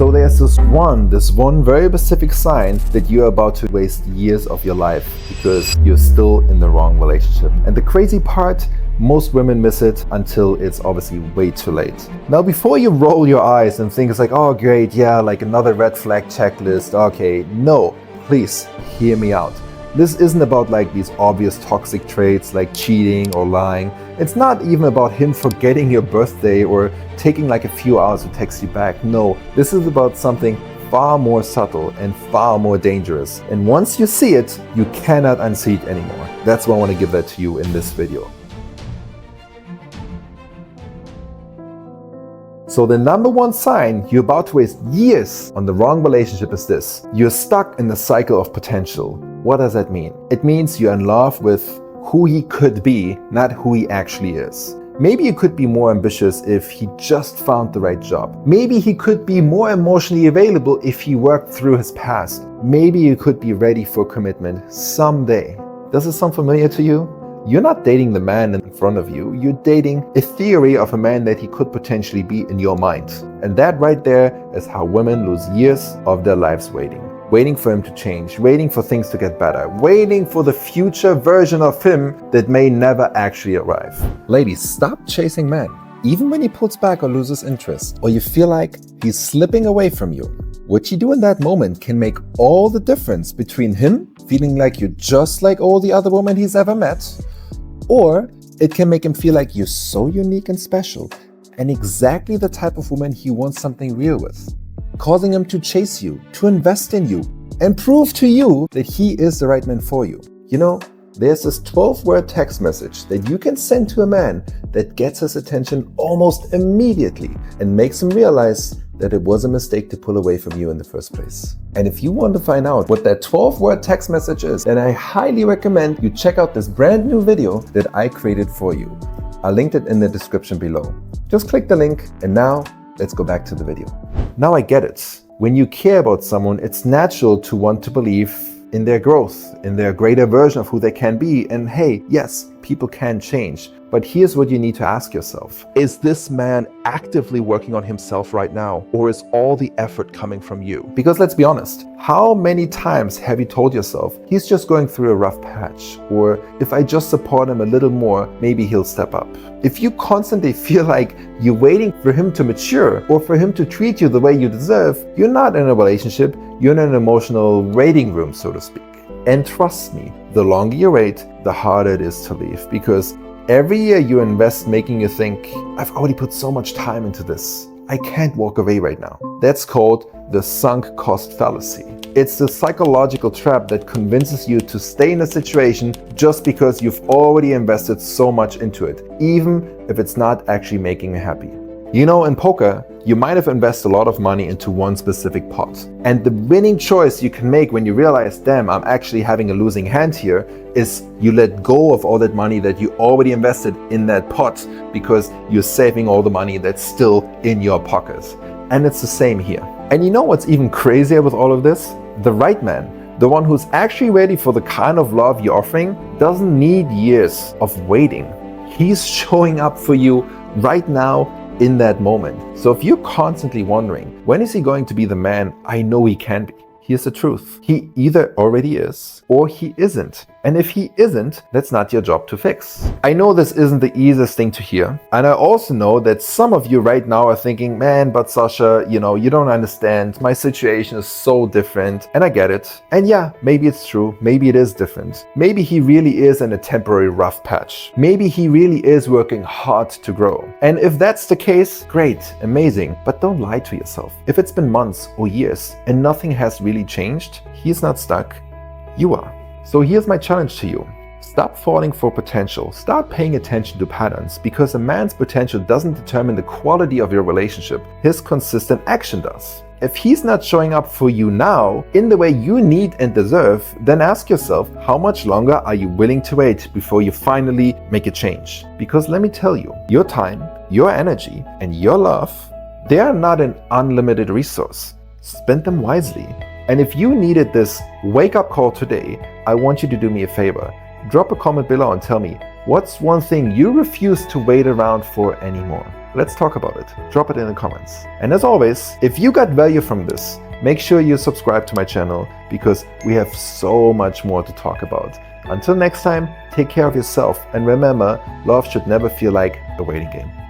So there's this one very specific sign that you're about to waste years of your life because you're still in the wrong relationship. And the crazy part, most women miss it until it's obviously way too late. Now, before you roll your eyes and think it's like, oh great, yeah, like another red flag checklist, okay, no, please hear me out. This isn't about like these obvious toxic traits like cheating or lying. It's not even about him forgetting your birthday or taking like a few hours to text you back. No, this is about something far more subtle and far more dangerous. And once you see it, you cannot unsee it anymore. That's why I want to give that to you in this video. So the number one sign you're about to waste years on the wrong relationship is this. You're stuck in the cycle of potential. What does that mean? It means you're in love with who he could be, not who he actually is. Maybe you could be more ambitious if he just found the right job. Maybe he could be more emotionally available if he worked through his past. Maybe you could be ready for commitment someday. Does this sound familiar to you? You're not dating the man in front of you, you're dating a theory of a man that he could potentially be in your mind. And that right there is how women lose years of their lives waiting. Waiting for him to change, waiting for things to get better, waiting for the future version of him that may never actually arrive. Ladies, stop chasing men. Even when he pulls back or loses interest, or you feel like he's slipping away from you, what you do in that moment can make all the difference between him feeling like you're just like all the other women he's ever met, or it can make him feel like you're so unique and special and exactly the type of woman he wants something real with, causing him to chase you, to invest in you, and prove to you that he is the right man for you. You know, there's this 12-word text message that you can send to a man that gets his attention almost immediately and makes him realize that it was a mistake to pull away from you in the first place. And if you want to find out what that 12-word text message is, then I highly recommend you check out this brand new video that I created for you. I linked it in the description below. Just click the link, and now let's go back to the video. Now I get it. When you care about someone, it's natural to want to believe in their growth, in their greater version of who they can be. And hey, yes, people can change. But here's what you need to ask yourself. Is this man actively working on himself right now? Or is all the effort coming from you? Because let's be honest, how many times have you told yourself, he's just going through a rough patch? Or if I just support him a little more, maybe he'll step up. If you constantly feel like you're waiting for him to mature or for him to treat you the way you deserve, you're not in a relationship, you're in an emotional waiting room, so to speak. And trust me, the longer you wait, the harder it is to leave, because every year you invest making you think, I've already put so much time into this, I can't walk away right now. That's called the sunk cost fallacy. It's the psychological trap that convinces you to stay in a situation just because you've already invested so much into it, even if it's not actually making you happy. You know, in poker, you might have invested a lot of money into one specific pot. And the winning choice you can make when you realize, damn, I'm actually having a losing hand here, is you let go of all that money that you already invested in that pot because you're saving all the money that's still in your pockets. And it's the same here. And you know what's even crazier with all of this? The right man, the one who's actually ready for the kind of love you're offering, doesn't need years of waiting. He's showing up for you right now in that moment. So if you're constantly wondering, when is he going to be the man I know he can be? Here's the truth. He either already is or he isn't. And if he isn't, that's not your job to fix. I know this isn't the easiest thing to hear. And I also know that some of you right now are thinking, man, but Sasha, you don't understand. My situation is so different. And I get it. And yeah, maybe it's true. Maybe it is different. Maybe he really is in a temporary rough patch. Maybe he really is working hard to grow. And if that's the case, great, amazing. But don't lie to yourself. If it's been months or years and nothing has really changed, he's not stuck. You are. So here's my challenge to you. Stop falling for potential. Start paying attention to patterns, because a man's potential doesn't determine the quality of your relationship. His consistent action does. If he's not showing up for you now in the way you need and deserve, then ask yourself, how much longer are you willing to wait before you finally make a change? Because let me tell you, your time, your energy, and your love, they are not an unlimited resource. Spend them wisely. And if you needed this wake-up call today, I want you to do me a favor. Drop a comment below and tell me, what's one thing you refuse to wait around for anymore? Let's talk about it. Drop it in the comments. And as always, if you got value from this, make sure you subscribe to my channel because we have so much more to talk about. Until next time, take care of yourself and remember, love should never feel like a waiting game.